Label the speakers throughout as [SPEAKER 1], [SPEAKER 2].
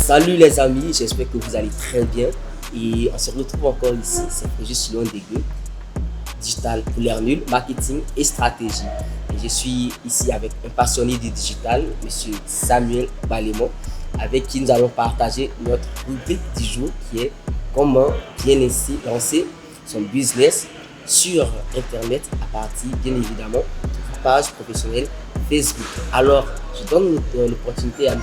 [SPEAKER 1] Salut les amis, j'espère que vous allez très bien et on se retrouve encore ici, c'est Fréjus Lyon Dégueu, digital pour l'air nul, marketing et stratégie. Et je suis ici avec un passionné du digital, monsieur Samuel Balémon, avec qui nous allons partager notre rubrique du jour qui est comment bien lancer son business sur internet à partir bien évidemment de page professionnelle Facebook. Alors, je donne l'opportunité à M.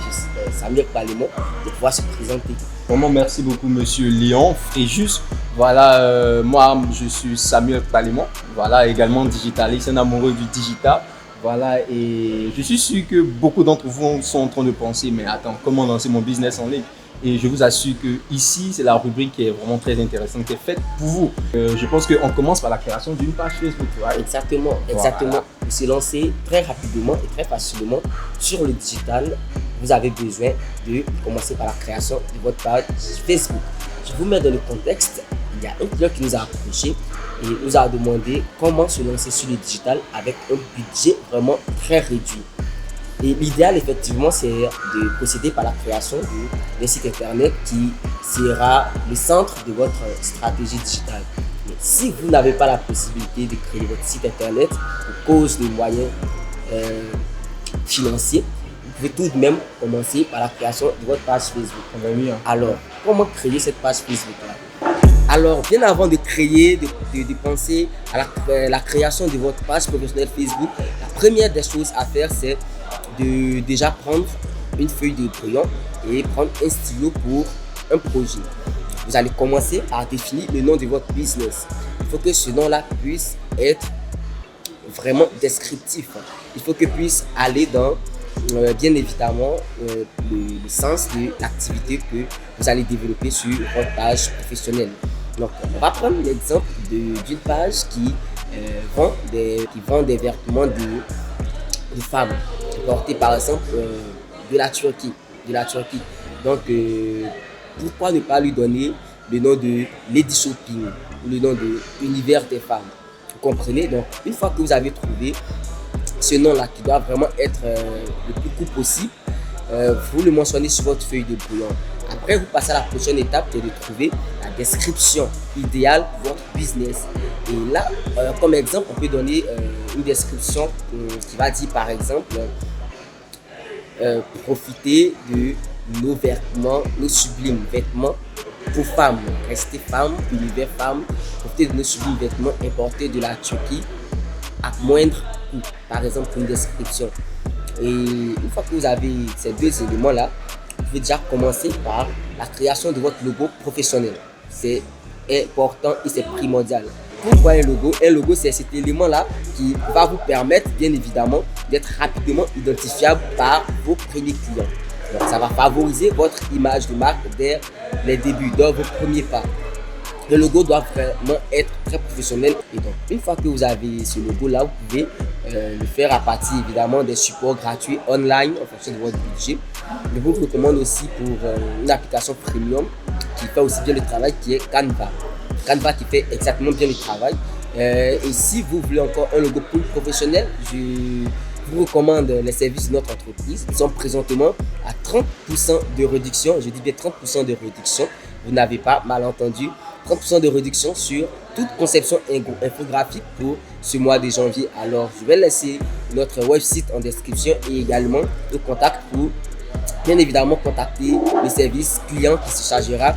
[SPEAKER 1] Samuel Balémon de pouvoir se présenter.
[SPEAKER 2] Vraiment, merci beaucoup, monsieur Léon Fréjus. Voilà, moi, je suis Samuel Balémon. Voilà, également digitaliste, un amoureux du digital. Voilà, et je suis sûr que beaucoup d'entre vous sont en train de penser, mais attends, comment lancer mon business en ligne? Et je vous assure que ici, c'est la rubrique qui est vraiment très intéressante, qui est faite pour vous. Je pense qu'on commence par la création d'une page Facebook. Ouais.
[SPEAKER 1] Exactement. Voilà. Pour se lancer très rapidement et très facilement sur le digital, vous avez besoin de commencer par la création de votre page Facebook. Je vous mets dans le contexte. Il y a un client qui nous a approché et nous a demandé comment se lancer sur le digital avec un budget vraiment très réduit. Et l'idéal, effectivement, c'est de procéder par la création d'un site internet qui sera le centre de votre stratégie digitale. Mais si vous n'avez pas la possibilité de créer votre site internet pour cause de moyens financiers, vous pouvez tout de même commencer par la création de votre page Facebook. Alors, comment créer cette page Facebook-là? Alors, bien avant de créer, de penser à la création de votre page professionnelle Facebook, la première des choses à faire, c'est de déjà prendre une feuille de crayon et prendre un stylo pour un projet. Vous allez commencer par définir le nom de votre business. Il faut que ce nom-là puisse être vraiment descriptif. Il faut qu'il puisse aller dans, bien évidemment, le sens de l'activité que vous allez développer sur votre page professionnelle. Donc, on va prendre l'exemple d'une page qui vend des vêtements de femmes, importés par exemple de la Turquie. Donc, pourquoi ne pas lui donner le nom de Lady Shopping ou le nom de Univers des femmes? Vous comprenez? Donc, une fois que vous avez trouvé ce nom-là qui doit vraiment être le plus court possible, vous le mentionnez sur votre feuille de brouillon. Après, vous passez à la prochaine étape qui est de trouver la description idéale pour votre business. Et là, comme exemple, on peut donner une description qui va dire par exemple profiter de nos vêtements, nos sublimes vêtements pour femmes. Restez femme, univers femme, profiter de nos sublimes vêtements importés de la Turquie à moindre coût. Par exemple, une description. Et une fois que vous avez ces deux éléments-là, vous pouvez déjà commencer par la création de votre logo professionnel. C'est important et c'est primordial. Pourquoi un logo? Un logo, c'est cet élément-là qui va vous permettre, bien évidemment, d'être rapidement identifiable par vos premiers clients. Donc, ça va favoriser votre image de marque dès les débuts, dans vos premiers pas. Le logo doit vraiment être très professionnel. Et donc, une fois que vous avez ce logo-là, vous pouvez le faire à partir évidemment des supports gratuits online en fonction de votre budget. Je vous recommande aussi pour une application premium qui fait aussi bien le travail, qui est Canva. Canva qui fait exactement bien le travail. Et si vous voulez encore un logo plus professionnel, je vous recommande les services de notre entreprise. Ils sont présentement à 30% de réduction. Je dis bien 30% de réduction. Vous n'avez pas mal entendu. 30% de réduction sur toute conception infographique pour ce mois de janvier. Alors, je vais laisser notre website en description et également le contact pour bien évidemment contacter le service client qui se chargera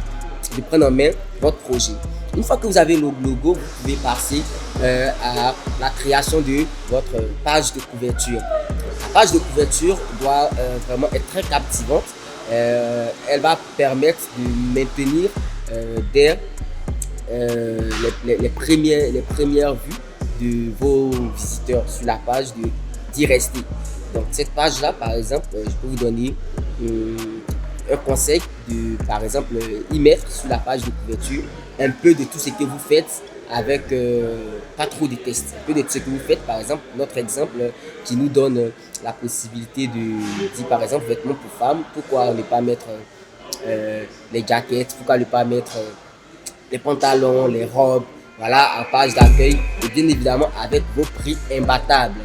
[SPEAKER 1] de prendre en main votre projet. Une fois que vous avez le logo, vous pouvez passer à la création de votre page de couverture. La page de couverture doit vraiment être très captivante. Elle va permettre de maintenir dès les premières vues de vos visiteurs sur la page d'y rester. Donc cette page-là, par exemple, je peux vous donner un conseil de, par exemple, y mettre sur la page de couverture un peu de tout ce que vous faites avec pas trop de tests. Un peu de ce que vous faites, par exemple, notre exemple qui nous donne la possibilité de dire, par exemple, vêtements pour femmes. Pourquoi ne pas mettre les jackets? Pourquoi ne pas mettre les pantalons, les robes, voilà, en page d'accueil et bien évidemment avec vos prix imbattables.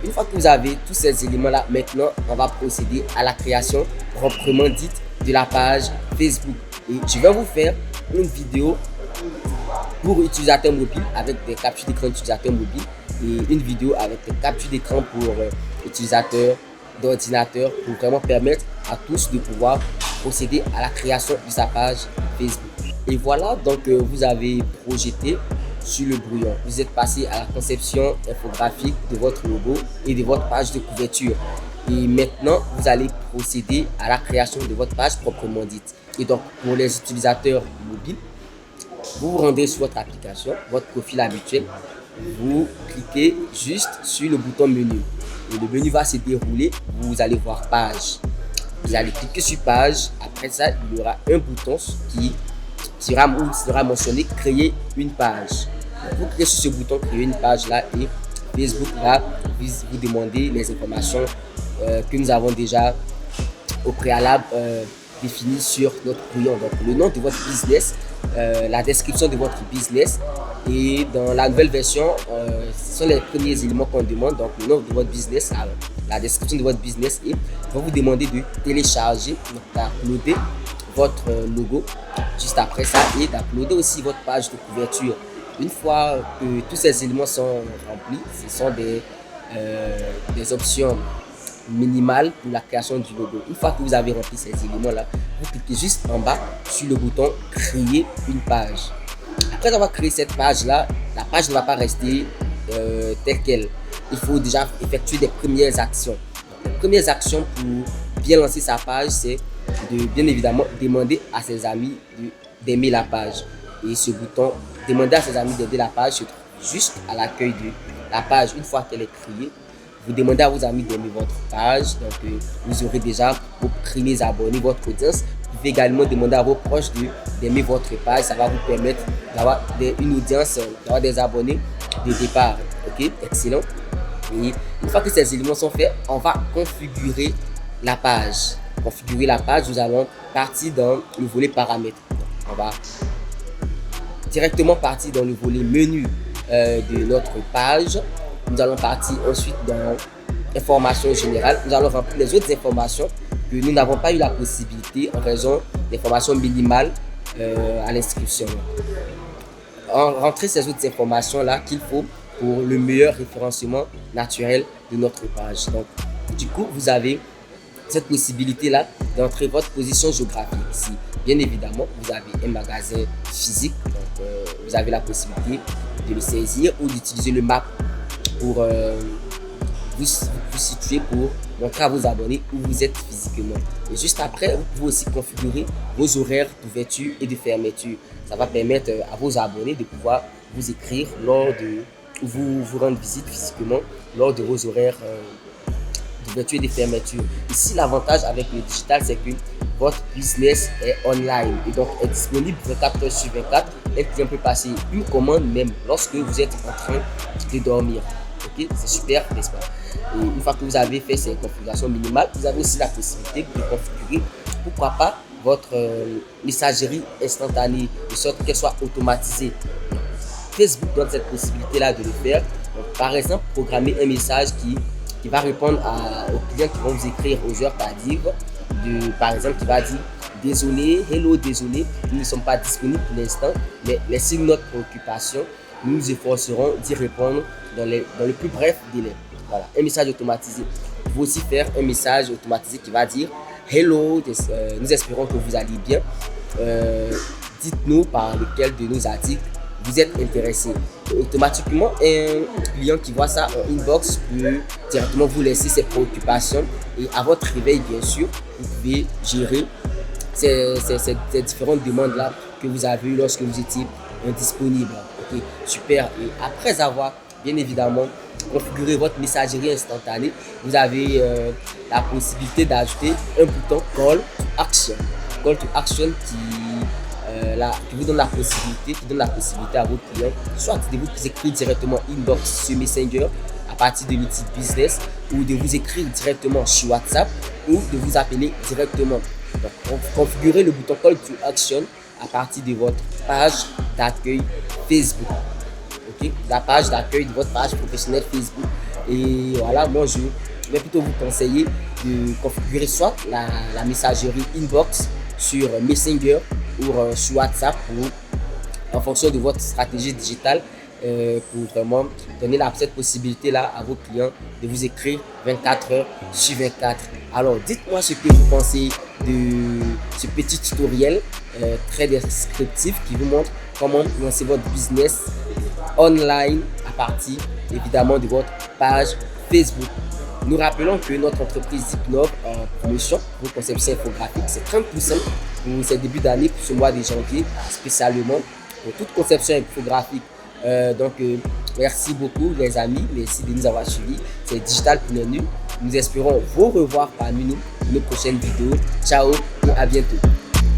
[SPEAKER 1] Une fois que vous avez tous ces éléments-là, maintenant, on va procéder à la création proprement dite de la page Facebook. Et je vais vous faire une vidéo pour utilisateurs mobiles avec des captures d'écran d'utilisateurs mobiles et une vidéo avec des captures d'écran pour utilisateurs d'ordinateur pour vraiment permettre à tous de pouvoir procéder à la création de sa page Facebook. Et voilà, donc vous avez projeté sur le brouillon. Vous êtes passé à la conception infographique de votre logo et de votre page de couverture. Et maintenant, vous allez procéder à la création de votre page proprement dite. Et donc, pour les utilisateurs mobiles, vous vous rendez sur votre application, votre profil habituel, vous cliquez juste sur le bouton menu. Et le menu va se dérouler, vous allez voir page. Vous allez cliquer sur page, après ça, il y aura un bouton qui sera mentionné créer une page. Vous cliquez sur ce bouton créer une page là et Facebook va vous demander les informations que nous avons déjà au préalable définies sur notre brouillon. Donc le nom de votre business, la description de votre business et dans la nouvelle version, ce sont les premiers éléments qu'on demande. Donc le nom de votre business, la description de votre business et on va vous demander de télécharger, d'uploader votre logo juste après ça et d'uploader aussi votre page de couverture. Une fois que tous ces éléments sont remplis, ce sont des options minimales pour la création du logo. Une fois que vous avez rempli ces éléments-là, vous cliquez juste en bas sur le bouton créer une page. Après avoir créé cette page-là, la page ne va pas rester telle qu'elle. Il faut déjà effectuer des premières actions. Les premières actions pour bien lancer sa page, c'est de bien évidemment demander à ses amis d'aimer la page. Et ce bouton demander à ses amis d'aimer la page se trouve juste à l'accueil de la page. Une fois qu'elle est créée, vous demandez à vos amis d'aimer votre page. Donc vous aurez déjà vos premiers abonnés, votre audience. Vous pouvez également demander à vos proches d'aimer votre page. Ça va vous permettre d'avoir une audience, d'avoir des abonnés de départ. Ok, excellent. Et une fois que ces éléments sont faits, on va configurer la page. Configurer la page, nous allons partir dans le volet paramètres. On va directement partir dans le volet menu de notre page. Nous allons partir ensuite dans informations générales. Nous allons remplir les autres informations que nous n'avons pas eu la possibilité en raison d'informations minimales à l'inscription. Rentrer ces autres informations-là qu'il faut pour le meilleur référencement naturel de notre page. Donc, du coup, vous avez cette possibilité-là d'entrer votre position géographique ici. Bien évidemment, vous avez un magasin physique, donc vous avez la possibilité de le saisir ou d'utiliser le map pour vous situer, pour montrer à vos abonnés où vous êtes physiquement. Et juste après, vous pouvez aussi configurer vos horaires d'ouverture et de fermeture. Ça va permettre à vos abonnés de pouvoir vous écrire lors de vous rendre visite physiquement lors de vos horaires d'ouverture et de fermeture. Ici, l'avantage avec le digital, c'est que votre business est online et donc est disponible 24 heures sur 24. Un client peut passer une commande même lorsque vous êtes en train de dormir. Ok, c'est super, n'est-ce pas? Et une fois que vous avez fait ces configurations minimales, vous avez aussi la possibilité de configurer, pourquoi pas, votre messagerie instantanée de sorte qu'elle soit automatisée. Facebook donne cette possibilité-là de le faire. Donc, par exemple, programmer un message qui va répondre aux clients qui vont vous écrire aux heures tardives. Par exemple, qui va dire désolé, hello, désolé, nous ne sommes pas disponibles pour l'instant, mais laissez notre préoccupation. Nous nous efforcerons d'y répondre dans le plus bref délai. Voilà, un message automatisé. Vous pouvez aussi faire un message automatisé qui va dire hello, nous espérons que vous allez bien. Dites-nous par lequel de nos articles vous êtes intéressé. Automatiquement, un client qui voit ça en inbox peut directement vous laisser ses préoccupations et à votre réveil, bien sûr, vous pouvez gérer ces différentes demandes-là que vous avez eues lorsque vous étiez indisponible. Ok, super. Et après avoir bien évidemment configuré votre messagerie instantanée, vous avez la possibilité d'ajouter un bouton Call to Action. Call to Action qui vous donne la possibilité à vos clients soit de vous écrire directement inbox sur Messenger à partir de l'outil business ou de vous écrire directement sur WhatsApp ou de vous appeler directement. Donc, configurez le bouton Call to Action à partir de votre page d'accueil Facebook. Okay? La page d'accueil de votre page professionnelle Facebook. Et voilà, moi je vais plutôt vous conseiller de configurer soit la messagerie inbox sur Messenger ou sur WhatsApp en fonction de votre stratégie digitale pour vraiment donner cette possibilité-là à vos clients de vous écrire 24 heures sur 24. Alors, dites-moi ce que vous pensez de ce petit tutoriel très descriptif qui vous montre comment lancer votre business online à partir évidemment de votre page Facebook. Nous rappelons que notre entreprise Zipnov en promotion pour conception infographique, c'est 30% pour ce début d'année, pour ce mois de janvier, spécialement pour toute conception infographique. Merci beaucoup les amis, merci de nous avoir suivis. C'est Digitalpreneur. Nous espérons vous revoir parmi nous dans nos prochaines vidéos. Ciao et à bientôt.